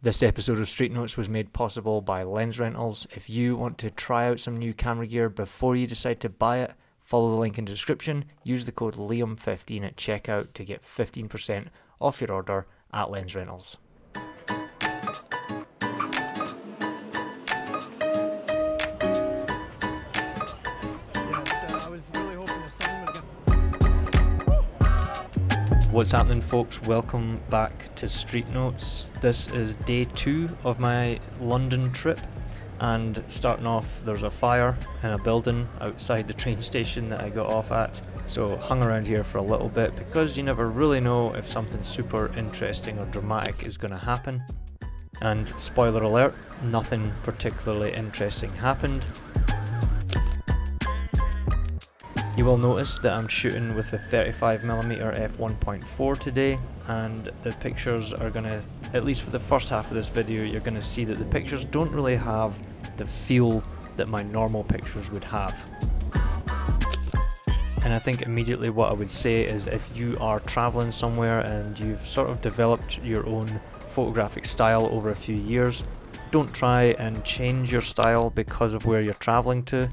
This episode of Street Notes was made possible by Lens Rentals. If you want to try out some new camera gear before you decide to buy it, follow the link in the description, use the code LIAM15 at checkout to get 15% off your order at Lens Rentals. What's happening, folks? Welcome back to Street Notes. This is day 2 of my London trip, and starting off there's a fire in a building outside the train station that I got off at, so hung around here for a little bit because you never really know if something super interesting or dramatic is going to happen. And spoiler alert, nothing particularly interesting happened. You will notice that I'm shooting with a 35mm f1.4 today, and the pictures are gonna, at least for the first half of this video, you're gonna see that the pictures don't really have the feel that my normal pictures would have. And I think immediately what I would say is, if you are traveling somewhere and you've sort of developed your own photographic style over a few years, don't try and change your style because of where you're traveling to.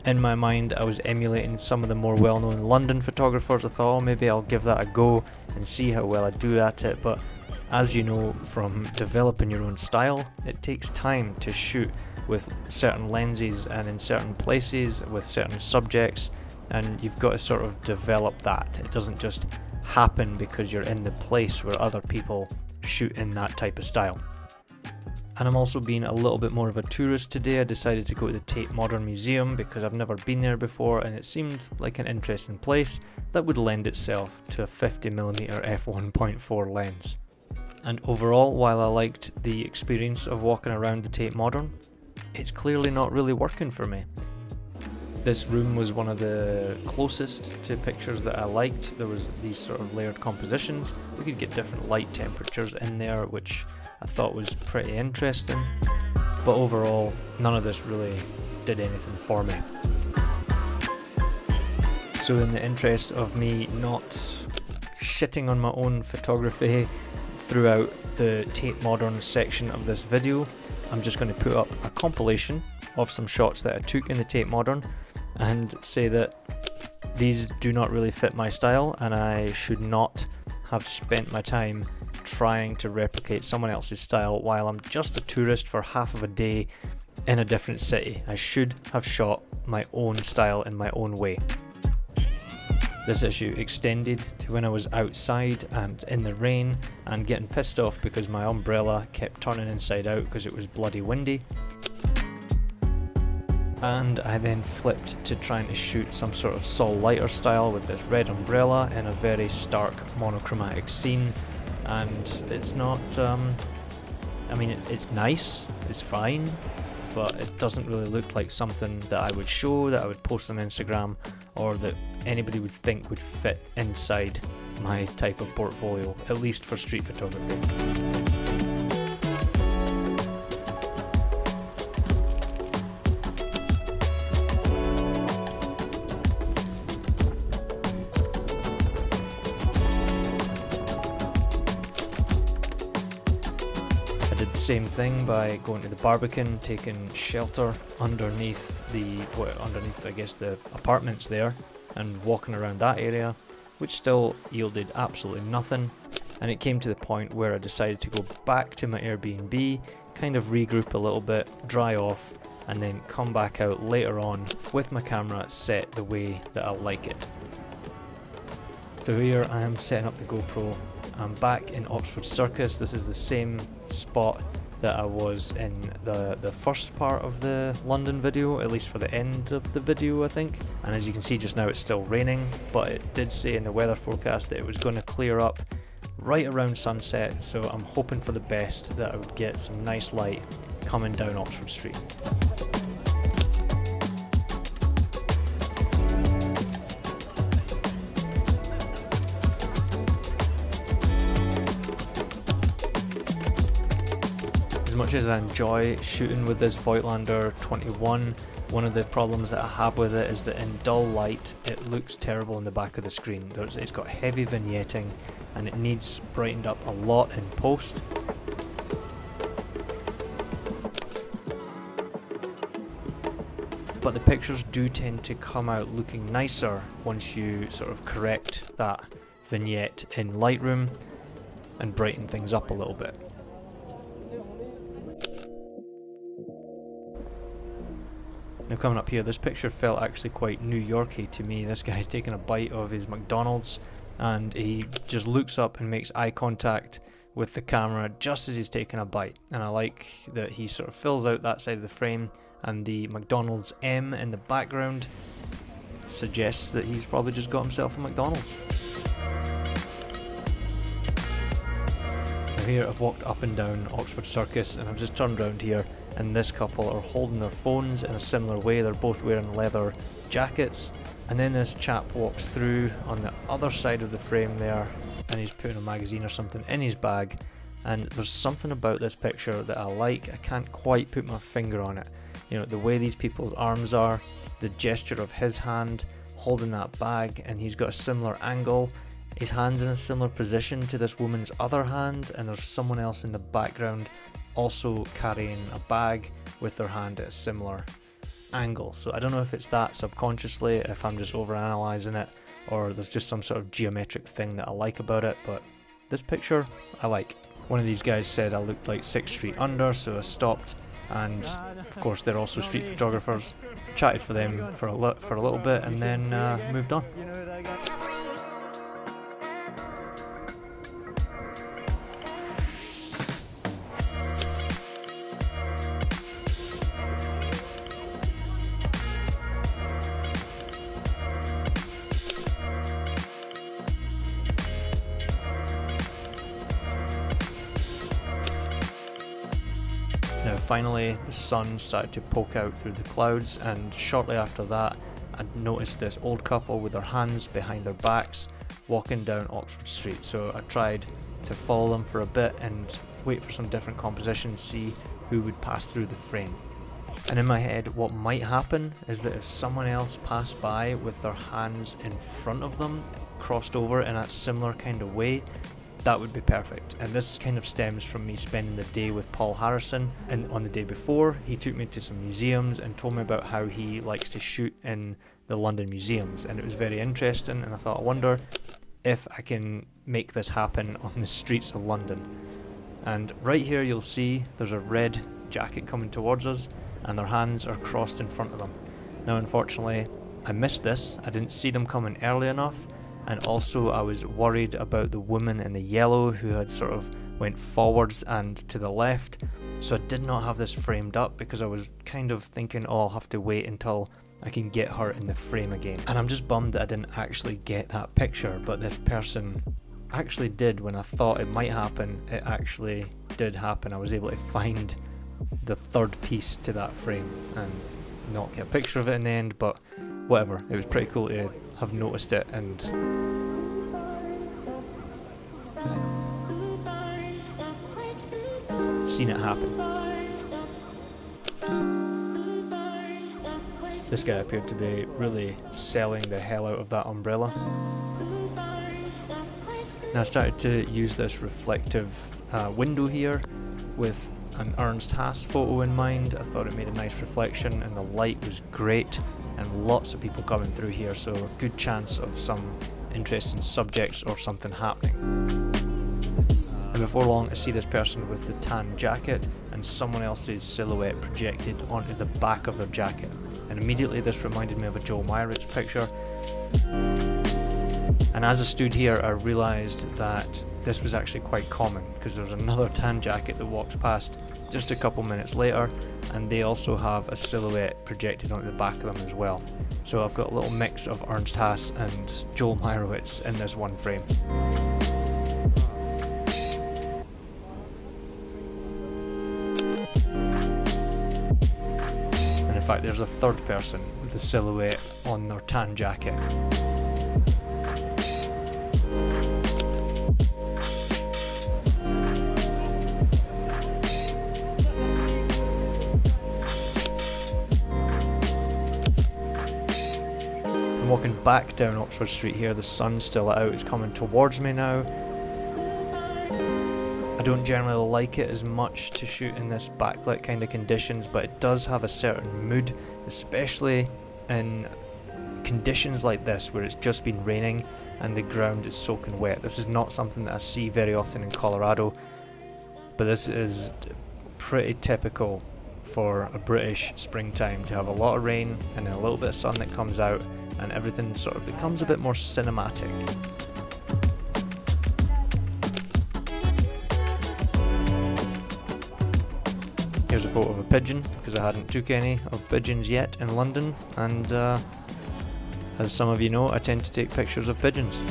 In my mind, I was emulating some of the more well-known London photographers. I thought, oh, maybe I'll give that a go and see how well I do at it. But as you know from developing your own style, it takes time to shoot with certain lenses and in certain places with certain subjects, and you've got to sort of develop that. It doesn't just happen because you're in the place where other people shoot in that type of style. And I'm also being a little bit more of a tourist today. I decided to go to the Tate Modern Museum because I've never been there before, and it seemed like an interesting place that would lend itself to a 50mm f1.4 lens. And overall, while I liked the experience of walking around the Tate Modern, it's clearly not really working for me. This room was one of the closest to pictures that I liked. There was these sort of layered compositions. We could get different light temperatures in there, which I thought was pretty interesting, but overall none of this really did anything for me. So in the interest of me not shitting on my own photography throughout the Tate Modern section of this video, I'm just going to put up a compilation of some shots that I took in the Tate Modern and say that these do not really fit my style, and I should not have spent my time trying to replicate someone else's style while I'm just a tourist for half of a day in a different city. I should have shot my own style in my own way. This issue extended to when I was outside and in the rain and getting pissed off because my umbrella kept turning inside out because it was bloody windy. And I then flipped to trying to shoot some sort of Sol Leiter style with this red umbrella in a very stark monochromatic scene, and it's not, I mean it's nice, it's fine, but it doesn't really look like something that I would show, that I would post on Instagram, or that anybody would think would fit inside my type of portfolio, at least for street photography. Did the same thing by going to the Barbican, taking shelter underneath I guess the apartments there, and walking around that area, which still yielded absolutely nothing. And it came to the point where I decided to go back to my Airbnb, kind of regroup a little bit, dry off, and then come back out later on with my camera set the way that I like it. So here I am setting up the GoPro. I'm back in Oxford Circus. This is the same spot that I was in the first part of the London video, at least for the end of the video I think. And as you can see just now, it's still raining, but it did say in the weather forecast that it was going to clear up right around sunset, so I'm hoping for the best, that I would get some nice light coming down Oxford Street. As much as I enjoy shooting with this Voigtlander 21, one of the problems that I have with it is that in dull light it looks terrible in the back of the screen. It's got heavy vignetting and it needs brightened up a lot in post. but the pictures do tend to come out looking nicer once you sort of correct that vignette in Lightroom and brighten things up a little bit. Now coming up here, this picture felt actually quite New York-y to me. This guy's taking a bite of his McDonald's and he just looks up and makes eye contact with the camera just as he's taking a bite. And I like that he sort of fills out that side of the frame, and the McDonald's M in the background suggests that he's probably just got himself a McDonald's. Now here I've walked up and down Oxford Circus and I've just turned around here, and this couple are holding their phones in a similar way. They're both wearing leather jackets, and then this chap walks through on the other side of the frame there, and he's putting a magazine or something in his bag. And there's something about this picture that I like. I can't quite put my finger on it. You know, the way these people's arms are, the gesture of his hand holding that bag, and he's got a similar angle. His hand's in a similar position to this woman's other hand, and there's someone else in the background also carrying a bag with their hand at a similar angle. So I don't know if it's that subconsciously, if I'm just overanalyzing it, or there's just some sort of geometric thing that I like about it, but this picture I like. One of these guys said I looked like 6 Street Under, so I stopped, and of course they're also street photographers. Chatted for them for a little bit and then moved on. Now finally the sun started to poke out through the clouds, and shortly after that I noticed this old couple with their hands behind their backs walking down Oxford Street. So I tried to follow them for a bit and wait for some different compositions, see who would pass through the frame. And in my head what might happen is that if someone else passed by with their hands in front of them, crossed over in a similar kind of way, that would be perfect. And this kind of stems from me spending the day with Paul Harrison, and on the day before he took me to some museums and told me about how he likes to shoot in the London museums, and it was very interesting, and I thought, I wonder if I can make this happen on the streets of London. And right here you'll see there's a red jacket coming towards us and their hands are crossed in front of them. Now unfortunately I missed this, I didn't see them coming early enough, and also I was worried about the woman in the yellow who had sort of went forwards and to the left, so I did not have this framed up because I was kind of thinking, oh, I'll have to wait until I can get her in the frame again. And I'm just bummed that I didn't actually get that picture, but this person actually did. When I thought it might happen, it actually did happen. I was able to find the third piece to that frame and not get a picture of it in the end, but whatever. It was pretty cool to have noticed it and seen it happen. This guy appeared to be really selling the hell out of that umbrella. Now I started to use this reflective window here with an Ernst Haas photo in mind. I thought it made a nice reflection and the light was great, and lots of people coming through here, so a good chance of some interesting subjects or something happening. And before long I see this person with the tan jacket and someone else's silhouette projected onto the back of their jacket, and immediately this reminded me of a Joel Meyerowitz picture. And as I stood here I realised that this was actually quite common, because there's another tan jacket that walks past just a couple minutes later, and they also have a silhouette projected onto the back of them as well. So I've got a little mix of Ernst Haas and Joel Meyerowitz in this one frame. And in fact there's a third person with a silhouette on their tan jacket. Walking back down Oxford Street here, the sun's still out, it's coming towards me now. I don't generally like it as much to shoot in this backlit kind of conditions, but it does have a certain mood, especially in conditions like this where it's just been raining and the ground is soaking wet. This is not something that I see very often in Colorado, but this is pretty typical for a British springtime, to have a lot of rain and then a little bit of sun that comes out and everything sort of becomes a bit more cinematic. Here's a photo of a pigeon, because I hadn't took any of pigeons yet in London, and as some of you know, I tend to take pictures of pigeons.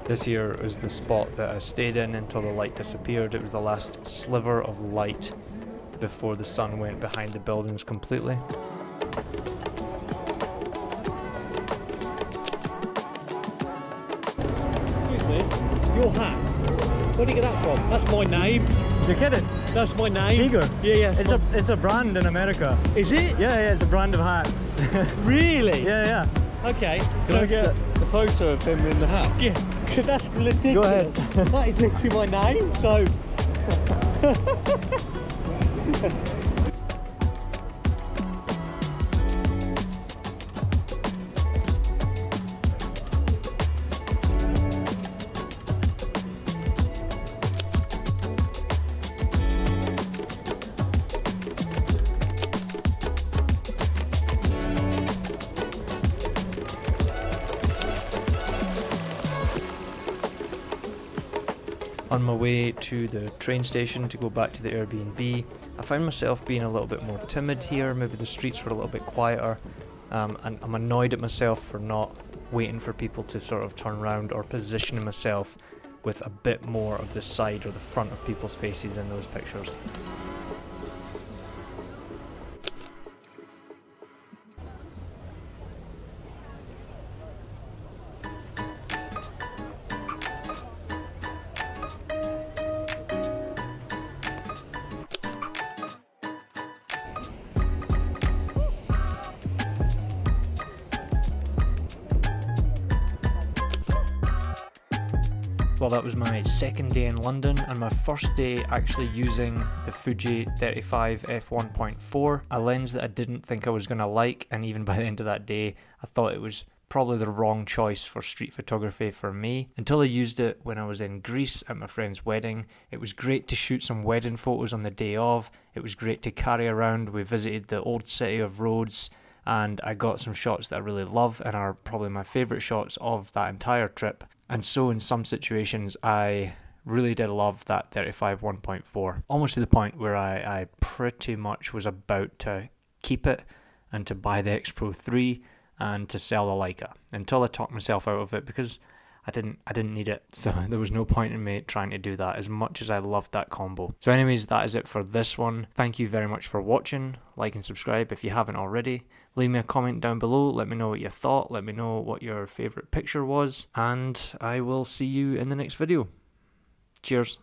This here is the spot that I stayed in until the light disappeared. It was the last sliver of light before the sun went behind the buildings completely. Excuse me, your hat, where'd you get that from? That's my name. You're kidding? That's my name. Seeger? Yeah, yeah. It's a brand in America. Is it? Yeah, it's a brand of hats. Really? Yeah. Okay. Can I get a photo of him in the hat? Yeah, that's ridiculous. Go ahead. That is literally my name, so... On my way to the train station to go back to the Airbnb, I found myself being a little bit more timid here. Maybe the streets were a little bit quieter, and I'm annoyed at myself for not waiting for people to sort of turn around, or positioning myself with a bit more of the side or the front of people's faces in those pictures. Well, that was my second day in London and my first day actually using the Fuji 35 f1.4, a lens that I didn't think I was going to like, and even by the end of that day I thought it was probably the wrong choice for street photography for me, until I used it when I was in Greece at my friend's wedding. It was great to shoot some wedding photos on the day of, it was great to carry around. We visited the old city of Rhodes and I got some shots that I really love and are probably my favourite shots of that entire trip. And so in some situations I really did love that 35 1.4, almost to the point where I pretty much was about to keep it and to buy the X-Pro3 and to sell the Leica, until I talked myself out of it because I didn't need it, so there was no point in me trying to do that, as much as I loved that combo. So anyways, that is it for this one. Thank you very much for watching. Like and subscribe if you haven't already. Leave me a comment down below, let me know what you thought, let me know what your favourite picture was, and I will see you in the next video. Cheers.